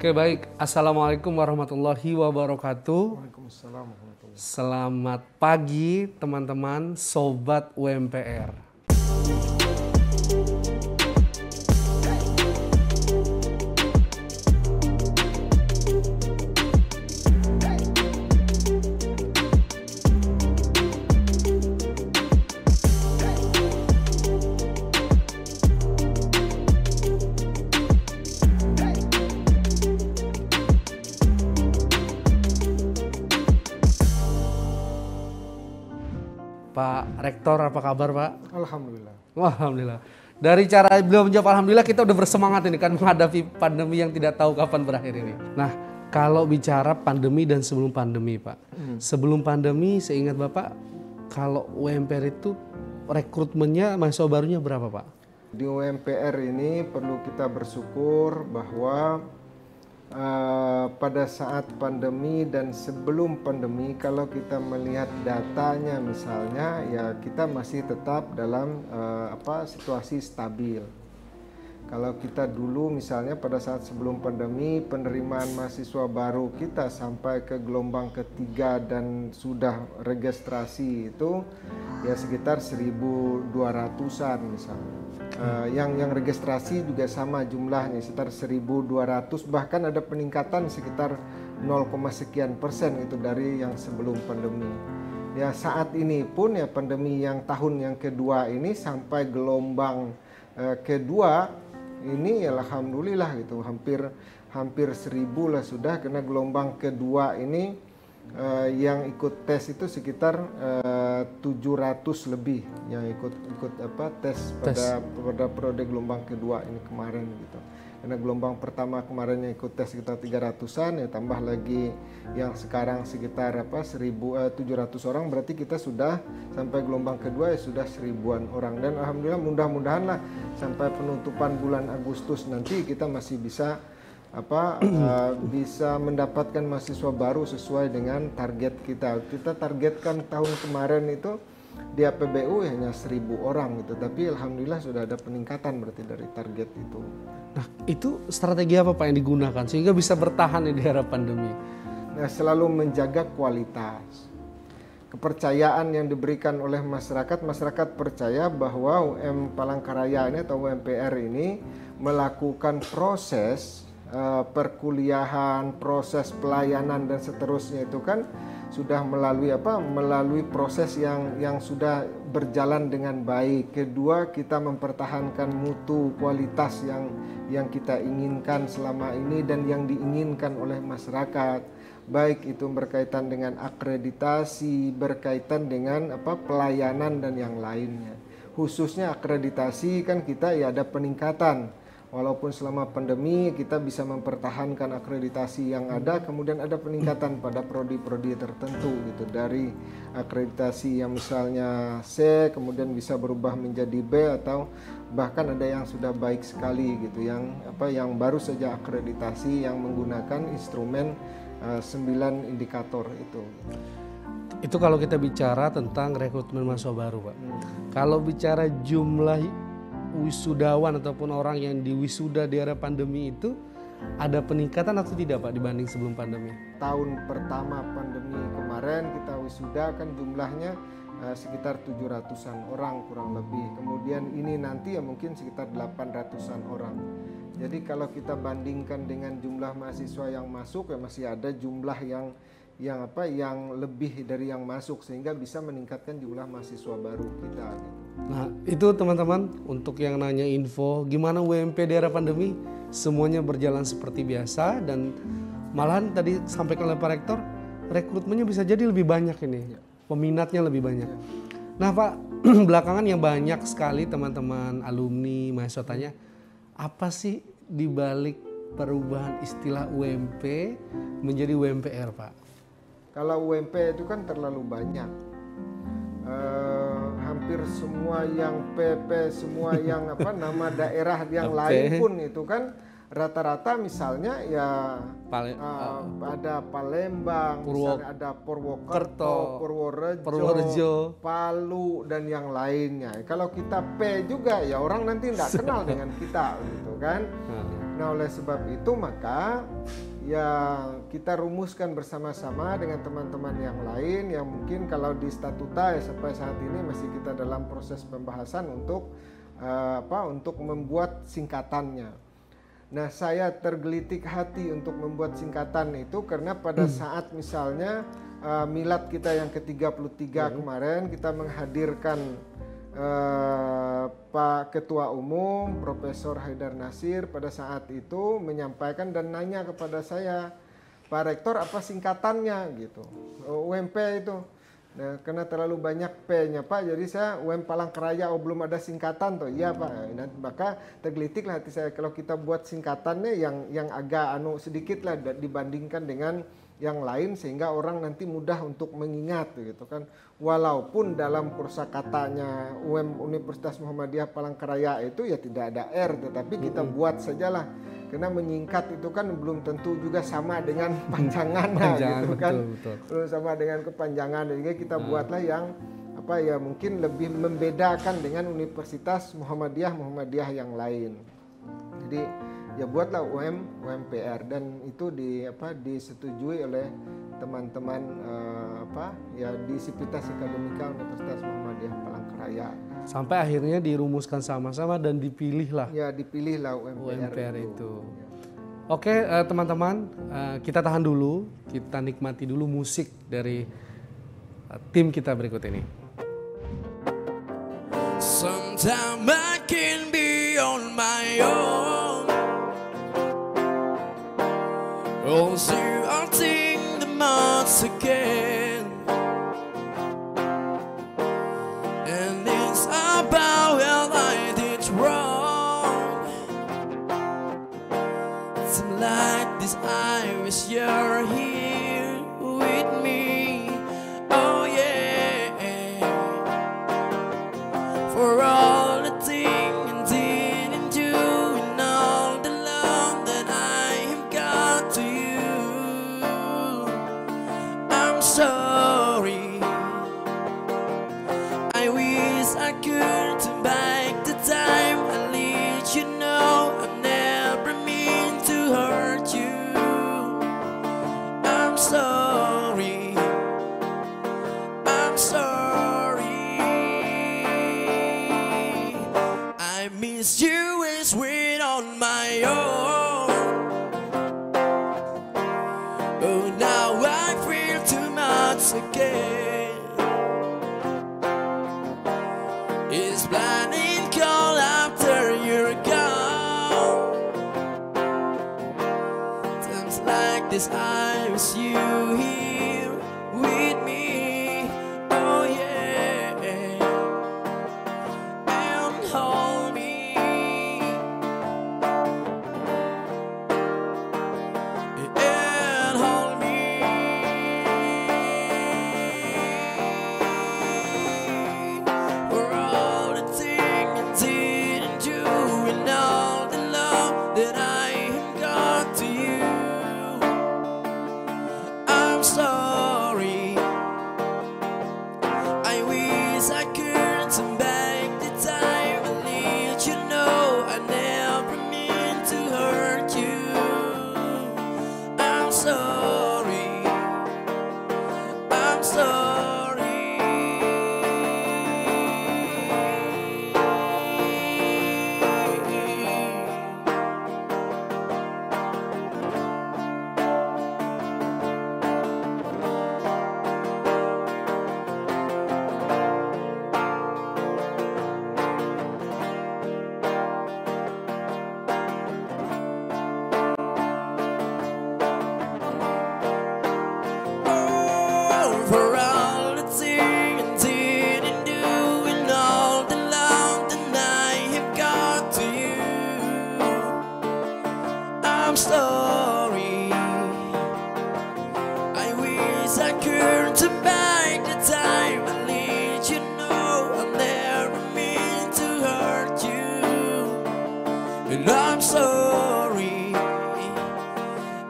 Oke, baik. Assalamualaikum warahmatullahi wabarakatuh. Waalaikumsalam warahmatullahi. Selamat pagi teman-teman Sobat UMPR. Pak Rektor, apa kabar Pak? Alhamdulillah. Wah, alhamdulillah. Dari cara beliau menjawab alhamdulillah, kita udah bersemangat ini kan menghadapi pandemi yang tidak tahu kapan berakhir ini. Nah, kalau bicara pandemi dan sebelum pandemi Pak. Sebelum pandemi seingat Bapak, kalau UMPR itu rekrutmennya mahasiswa barunya berapa Pak? Di UMPR ini perlu kita bersyukur bahwa pada saat pandemi dan sebelum pandemi, kalau kita melihat datanya misalnya, ya kita masih tetap dalam situasi stabil. Kalau kita dulu misalnya pada saat sebelum pandemi, penerimaan mahasiswa baru kita sampai ke gelombang ketiga dan sudah registrasi itu ya sekitar 1.200-an misalnya. Yang registrasi juga sama jumlahnya, sekitar 1.200, bahkan ada peningkatan sekitar 0, sekian persen itu dari yang sebelum pandemi. Ya saat ini pun ya pandemi yang tahun yang kedua ini sampai gelombang kedua ini ya alhamdulillah gitu, hampir 1.000 lah sudah, karena gelombang kedua ini yang ikut tes itu sekitar 700 lebih yang ikut tes pada periode gelombang kedua ini kemarin gitu. Karena gelombang pertama kemarin yang ikut tes sekitar 300-an, ya tambah lagi yang sekarang sekitar 1.700 orang, berarti kita sudah sampai gelombang kedua ya sudah 1.000-an orang. Dan alhamdulillah mudah-mudahan lah sampai penutupan bulan Agustus nanti kita masih bisa bisa mendapatkan mahasiswa baru sesuai dengan target kita. Kita targetkan tahun kemarin itu di APBU hanya 1.000 orang gitu, tapi alhamdulillah sudah ada peningkatan berarti dari target itu. Nah, itu strategi apa Pak yang digunakan sehingga bisa bertahan di era pandemi? Nah, selalu menjaga kualitas. Kepercayaan yang diberikan oleh masyarakat percaya bahwa UM Palangkaraya ini atau UMPR ini melakukan proses perkuliahan, proses pelayanan dan seterusnya itu kan sudah melalui proses yang sudah berjalan dengan baik. Kedua, kita mempertahankan mutu kualitas yang kita inginkan selama ini dan yang diinginkan oleh masyarakat, baik itu berkaitan dengan akreditasi, berkaitan dengan pelayanan dan yang lainnya. Khususnya akreditasi kan kita ya ada peningkatan. Walaupun selama pandemi kita bisa mempertahankan akreditasi yang ada, kemudian ada peningkatan pada prodi-prodi tertentu gitu, dari akreditasi yang misalnya C kemudian bisa berubah menjadi B, atau bahkan ada yang sudah baik sekali gitu, yang baru saja akreditasi yang menggunakan instrumen 9 indikator itu. Itu kalau kita bicara tentang rekrutmen mahasiswa baru Pak. Kalau bicara jumlah wisudawan ataupun orang yang diwisuda di era pandemi itu ada peningkatan atau tidak Pak dibanding sebelum pandemi? Tahun pertama pandemi kemarin kita wisuda kan jumlahnya sekitar 700-an orang kurang lebih. Kemudian ini nanti ya mungkin sekitar 800-an orang. Jadi kalau kita bandingkan dengan jumlah mahasiswa yang masuk ya masih ada jumlah yang lebih dari yang masuk, sehingga bisa meningkatkan jumlah mahasiswa baru kita gitu. Nah, itu teman-teman untuk yang nanya info gimana UMP di era pandemi, semuanya berjalan seperti biasa dan malahan tadi sampaikan oleh Pak Rektor, rekrutmennya bisa jadi lebih banyak ini. Peminatnya lebih banyak. Nah, Pak, belakangan yang banyak sekali teman-teman alumni mahasiswa tanya, apa sih dibalik perubahan istilah UMP menjadi UMPR, Pak? Kalau UMP itu kan terlalu banyak. Hampir semua yang PP, semua yang nama daerah yang lain pun itu kan rata-rata misalnya ya ada Palembang, misalnya ada Purwokerto, Purworejo, Palu dan yang lainnya. Kalau kita P juga ya orang nanti tidak kenal dengan kita gitu kan. Nah, oleh sebab itu maka ya kita rumuskan bersama-sama dengan teman-teman yang lain yang mungkin kalau di statuta ya sampai saat ini masih kita dalam proses pembahasan untuk untuk membuat singkatannya. Nah, saya tergelitik hati untuk membuat singkatan itu karena pada saat misalnya milad kita yang ke-33 kemarin kita menghadirkan Pak Ketua Umum Profesor Haidar Nasir pada saat itu menyampaikan dan nanya kepada saya, Pak Rektor apa singkatannya gitu, UMP itu. Nah, karena terlalu banyak P-nya Pak, jadi saya UM Palangkaraya, belum ada singkatan toh. Iya Pak. Nah, maka tergelitiklah hati saya kalau kita buat singkatannya yang agak sedikit lah dibandingkan dengan yang lain sehingga orang nanti mudah untuk mengingat gitu kan. Walaupun dalam kosakatanya UM Universitas Muhammadiyah Palangkaraya itu ya tidak ada R, tetapi kita buat sajalah. Karena menyingkat itu kan belum tentu juga sama dengan panjangannya gitu kan. Betul. Belum sama dengan kepanjangan. Jadi kita buatlah yang mungkin lebih membedakan dengan Universitas Muhammadiyah yang lain. Jadi ya buatlah UMPR dan itu disetujui oleh teman-teman di Sivitas Akademika Universitas Muhammadiyah Palangkaraya. Sampai akhirnya dirumuskan sama-sama dan dipilihlah. Ya, dipilihlah UMPR itu. Oke, teman-teman, kita tahan dulu, kita nikmati dulu musik dari tim kita berikut ini. Sometimes I can be on my own. Also, I'll think the months again. And it's about what I did wrong. It's like this, I wish you're here with me. Oh yeah. For all the things I didn't do and all the love that I have got to you, I'm sorry. I wish I could turn back the time and let you know I never mean to hurt you. I'm sorry. I'm sorry. I miss you and went on my own. Oh, now I feel too much again. It's blinding cold after you're gone. Times like this, I wish you here with me. Oh yeah, and hold me, and hold me. For all the things I didn't do and all the love that I have got to you, I'm sorry. I wish I could turn back the time and let you know I never meant to hurt you. I'm sorry. I'm sorry. Oh, for all the things I didn't do and all the love that I have got to you, I'm sorry. I wish I could turn back the time and let you know I never meant to hurt you. And I'm sorry.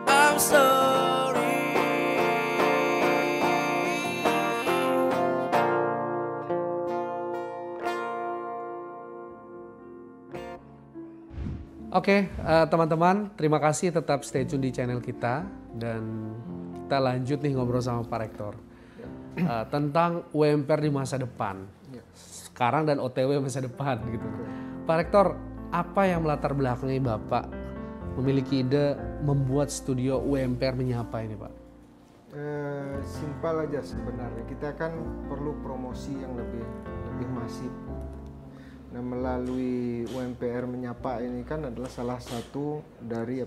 I'm sorry. Oke, teman-teman, terima kasih tetap stay tune di channel kita dan kita lanjut nih ngobrol sama Pak Rektor tentang UMPR di masa depan, sekarang dan OTW masa depan gitu. Pak Rektor, apa yang melatar belakangi Bapak memiliki ide membuat studio UMPR Menyapa ini, Pak? Simpel aja sebenarnya, kita kan perlu promosi yang lebih masif. Nah, melalui UMPR Menyapa ini kan adalah salah satu dari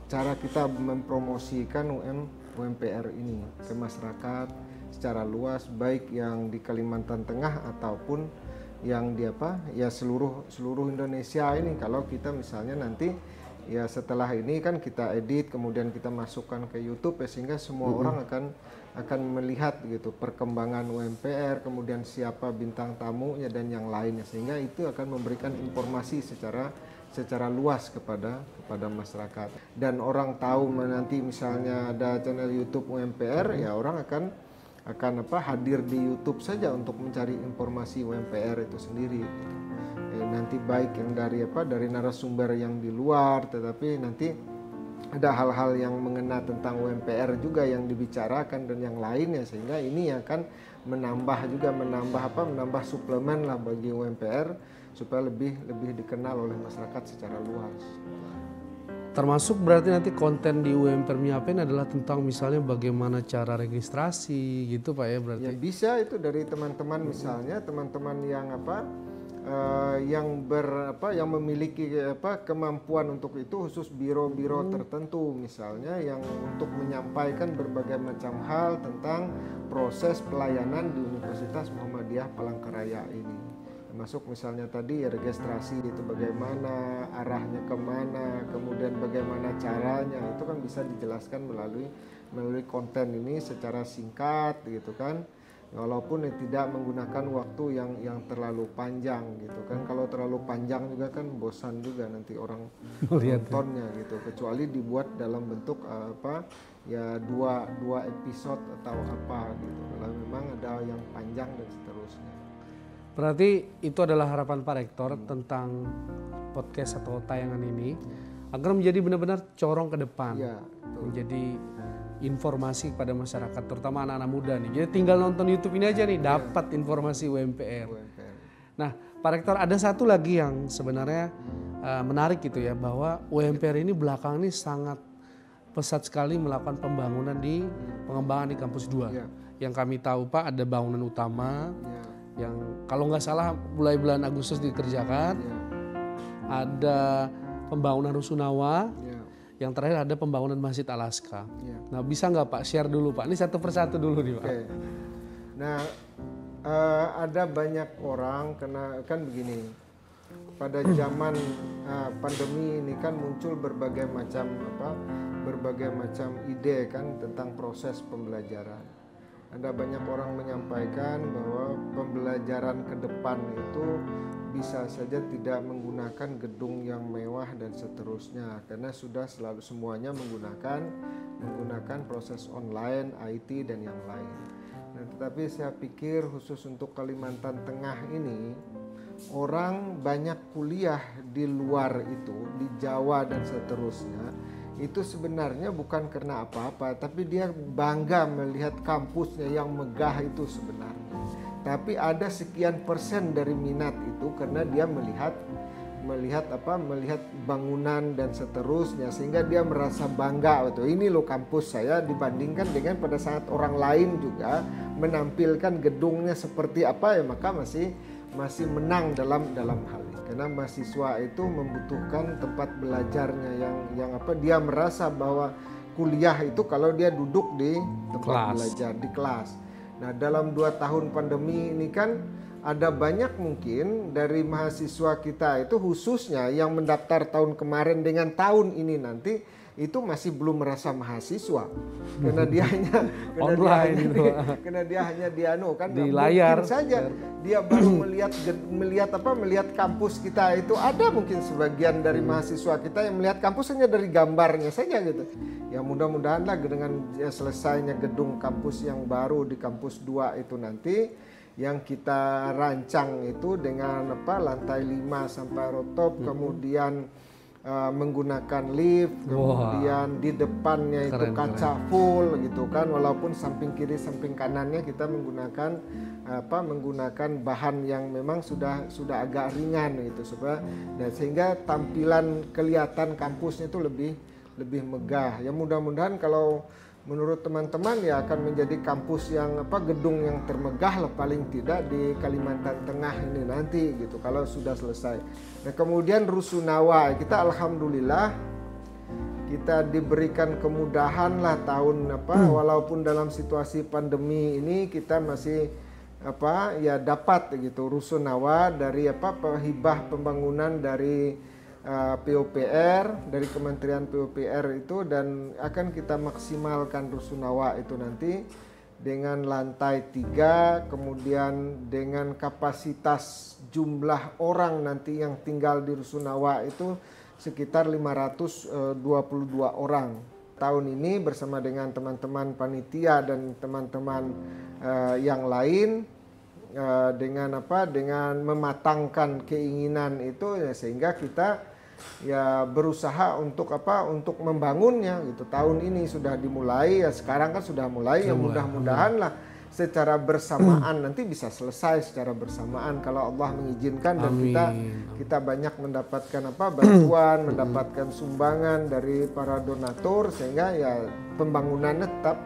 cara kita mempromosikan UMPR ini ke masyarakat secara luas, baik yang di Kalimantan Tengah ataupun yang di seluruh Indonesia ini. Kalau kita misalnya nanti ya setelah ini kan kita edit kemudian kita masukkan ke YouTube ya, sehingga semua orang akan melihat gitu perkembangan UMPR, kemudian siapa bintang tamunya dan yang lainnya, sehingga itu akan memberikan informasi secara luas kepada masyarakat. Dan orang tahu nanti misalnya ada channel YouTube UMPR, ya orang akan hadir di YouTube saja untuk mencari informasi UMPR itu sendiri. Nanti baik yang dari narasumber yang di luar, tetapi nanti ada hal-hal yang mengena tentang UMPR juga yang dibicarakan dan yang lainnya, sehingga ini akan menambah suplemen lah bagi UMPR supaya lebih dikenal oleh masyarakat secara luas. Termasuk berarti nanti konten di UMPR Menyapa ini adalah tentang misalnya bagaimana cara registrasi gitu Pak ya berarti? Ya bisa itu dari teman-teman, misalnya teman-teman yang yang memiliki kemampuan untuk itu, khusus biro-biro tertentu misalnya yang untuk menyampaikan berbagai macam hal tentang proses pelayanan di Universitas Muhammadiyah Palangkaraya ini, termasuk misalnya tadi registrasi itu bagaimana, arahnya kemana, kemudian bagaimana caranya, itu kan bisa dijelaskan melalui konten ini secara singkat gitu kan. Walaupun tidak menggunakan waktu yang terlalu panjang gitu kan. Kalau terlalu panjang juga kan bosan juga nanti orang nontonnya gitu. Kecuali dibuat dalam bentuk dua episode atau apa gitu. Kalau memang ada yang panjang dan seterusnya. Berarti itu adalah harapan Pak Rektor tentang podcast atau tayangan ini agar menjadi benar-benar corong ke depan. Ya, menjadi informasi kepada masyarakat, terutama anak-anak muda nih. Jadi tinggal nonton YouTube ini aja nih, dapat informasi UMPR. Nah, Pak Rektor, ada satu lagi yang sebenarnya menarik gitu ya, bahwa UMPR ini belakangan ini sangat pesat sekali melakukan pembangunan di pengembangan di kampus 2. Yang kami tahu Pak, ada bangunan utama yang kalau nggak salah mulai bulan Agustus dikerjakan. Ada pembangunan Rusunawa. Yang terakhir ada pembangunan Masjid Al-Aqsa. Nah, bisa nggak Pak share dulu Pak? Ini satu persatu dulu nih Pak. Nah, ada banyak orang kan begini. Pada zaman pandemi ini kan muncul berbagai macam ide kan tentang proses pembelajaran. Ada banyak orang menyampaikan bahwa pembelajaran ke depan itu bisa saja tidak menggunakan gedung yang mewah dan seterusnya, karena sudah selalu semuanya menggunakan proses online, IT dan yang lain. Nah, tetapi saya pikir khusus untuk Kalimantan Tengah ini, orang banyak kuliah di luar itu, di Jawa dan seterusnya, itu sebenarnya bukan karena apa-apa, tapi dia bangga melihat kampusnya yang megah itu sebenarnya. Tapi ada sekian persen dari minat itu karena dia melihat bangunan dan seterusnya, sehingga dia merasa bangga betul. Ini loh kampus saya, dibandingkan dengan pada saat orang lain juga menampilkan gedungnya seperti apa ya, maka masih menang dalam hal ini. Karena mahasiswa itu membutuhkan tempat belajarnya yang dia merasa bahwa kuliah itu kalau dia duduk di tempat belajar di kelas. Nah, dalam 2 tahun pandemi ini kan ada banyak mungkin dari mahasiswa kita itu khususnya yang mendaftar tahun kemarin dengan tahun ini nanti itu masih belum merasa mahasiswa karena dia hanya karena dia hanya kan di layar saja dia baru melihat kampus kita itu. Ada mungkin sebagian dari mahasiswa kita yang melihat kampus hanya dari gambarnya saja gitu. Ya mudah-mudahan lah dengan selesainya gedung kampus yang baru di kampus 2 itu nanti yang kita rancang itu dengan lantai 5 sampai rooftop, kemudian menggunakan lift, kemudian di depannya itu kaca full gitu kan, walaupun samping kiri samping kanannya kita menggunakan bahan yang memang sudah agak ringan gitu sehingga tampilan kelihatan kampusnya itu lebih megah. Ya mudah-mudahan kalau menurut teman-teman ya akan menjadi kampus yang gedung yang termegah lah paling tidak di Kalimantan Tengah ini nanti gitu kalau sudah selesai. Nah kemudian Rusunawa kita alhamdulillah kita diberikan kemudahan lah tahun walaupun dalam situasi pandemi ini kita masih dapat gitu Rusunawa dari hibah pembangunan dari PUPR dari Kementerian PUPR itu, dan akan kita maksimalkan Rusunawa itu nanti dengan lantai 3, kemudian dengan kapasitas jumlah orang nanti yang tinggal di Rusunawa itu sekitar 522 orang. Tahun ini bersama dengan teman-teman panitia dan teman-teman yang lain dengan mematangkan keinginan itu ya, sehingga kita ya berusaha untuk membangunnya gitu. Tahun ini sudah dimulai ya, sekarang kan sudah mulai ya, mudah-mudahan lah secara bersamaan nanti bisa selesai secara bersamaan kalau Allah mengizinkan dan kita banyak mendapatkan bantuan, mendapatkan sumbangan dari para donatur sehingga ya pembangunannya tetap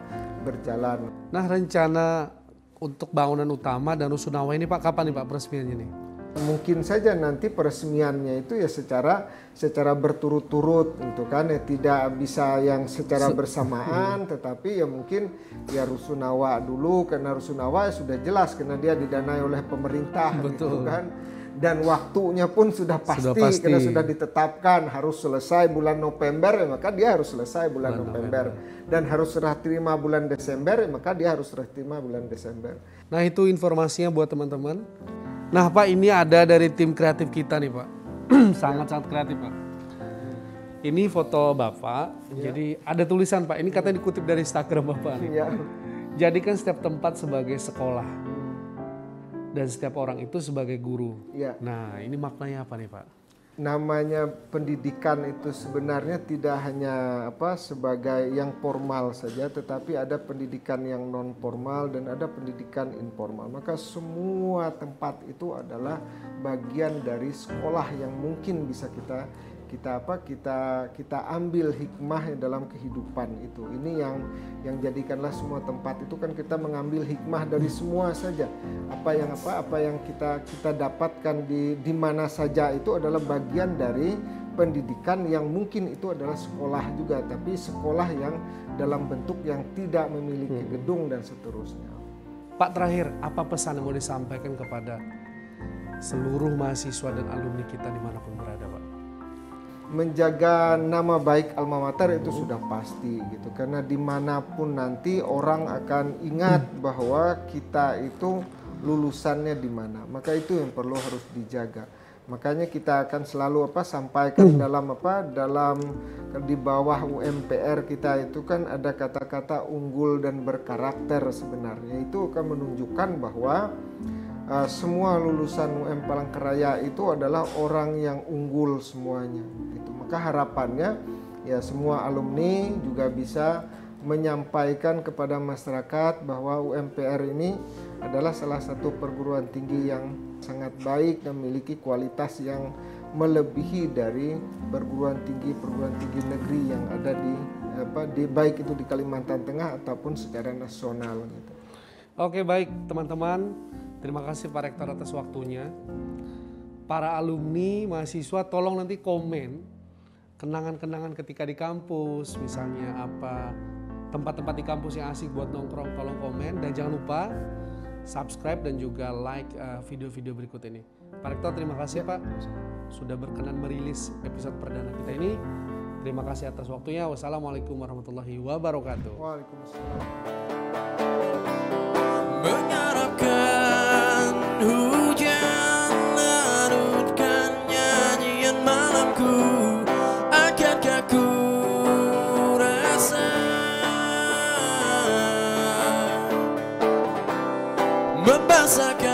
berjalan. Nah rencana untuk bangunan utama dan Rusunawa ini Pak kapan nih Pak peresmiannya nih? Mungkin saja nanti peresmiannya itu ya secara berturut-turut gitu kan ya, tidak bisa yang secara bersamaan tetapi ya mungkin ya Rusunawa dulu karena Rusunawa sudah jelas karena dia didanai oleh pemerintah. Betul. Gitu kan, dan waktunya pun sudah pasti karena sudah ditetapkan harus selesai bulan November ya, maka dia harus selesai bulan November. Dan harus serah terima bulan Desember ya, maka dia harus serah terima bulan Desember. Nah itu informasinya buat teman-teman. Nah Pak ini ada dari tim kreatif kita nih Pak. Sangat-sangat kreatif Pak. Ini foto Bapak, jadi ada tulisan Pak, ini katanya dikutip dari Instagram Bapak nih. Ya. Jadikan setiap tempat sebagai sekolah dan setiap orang itu sebagai guru. Ya. Nah ini maknanya apa nih Pak? Namanya pendidikan itu sebenarnya tidak hanya sebagai yang formal saja, tetapi ada pendidikan yang non formal dan ada pendidikan informal. Maka semua tempat itu adalah bagian dari sekolah yang mungkin bisa kita ambil hikmah dalam kehidupan itu. Ini yang jadikanlah semua tempat itu kan kita mengambil hikmah dari semua saja. Apa yang kita dapatkan di mana saja itu adalah bagian dari pendidikan yang mungkin itu adalah sekolah juga, tapi sekolah yang dalam bentuk yang tidak memiliki gedung dan seterusnya. Pak terakhir, apa pesan yang mau disampaikan kepada seluruh mahasiswa dan alumni kita dimanapun berada Pak? Menjaga nama baik alma mater itu sudah pasti gitu, karena dimanapun nanti orang akan ingat bahwa kita itu lulusannya di mana, maka itu yang perlu harus dijaga. Makanya kita akan selalu sampaikan dalam di bawah UMPR kita itu kan ada kata-kata unggul dan berkarakter. Sebenarnya itu akan menunjukkan bahwa semua lulusan UM Palangkaraya itu adalah orang yang unggul semuanya. Maka harapannya ya semua alumni juga bisa menyampaikan kepada masyarakat bahwa UMPR ini adalah salah satu perguruan tinggi yang sangat baik dan memiliki kualitas yang melebihi dari perguruan tinggi negeri yang ada di baik itu di Kalimantan Tengah ataupun secara nasional gitu. Oke baik teman-teman, terima kasih Pak Rektor atas waktunya. Para alumni, mahasiswa tolong nanti komen kenangan-kenangan ketika di kampus, misalnya apa tempat-tempat di kampus yang asik buat nongkrong, tolong komen dan jangan lupa subscribe dan juga like video-video berikut ini. Pak Rektor terima kasih Pak sudah berkenan merilis episode perdana kita ini. Terima kasih atas waktunya. Wassalamualaikum warahmatullahi wabarakatuh. Waalaikumsalam. Mengharapkan hujan larutkan nyanyian malamku, akankah ku rasa membasahkan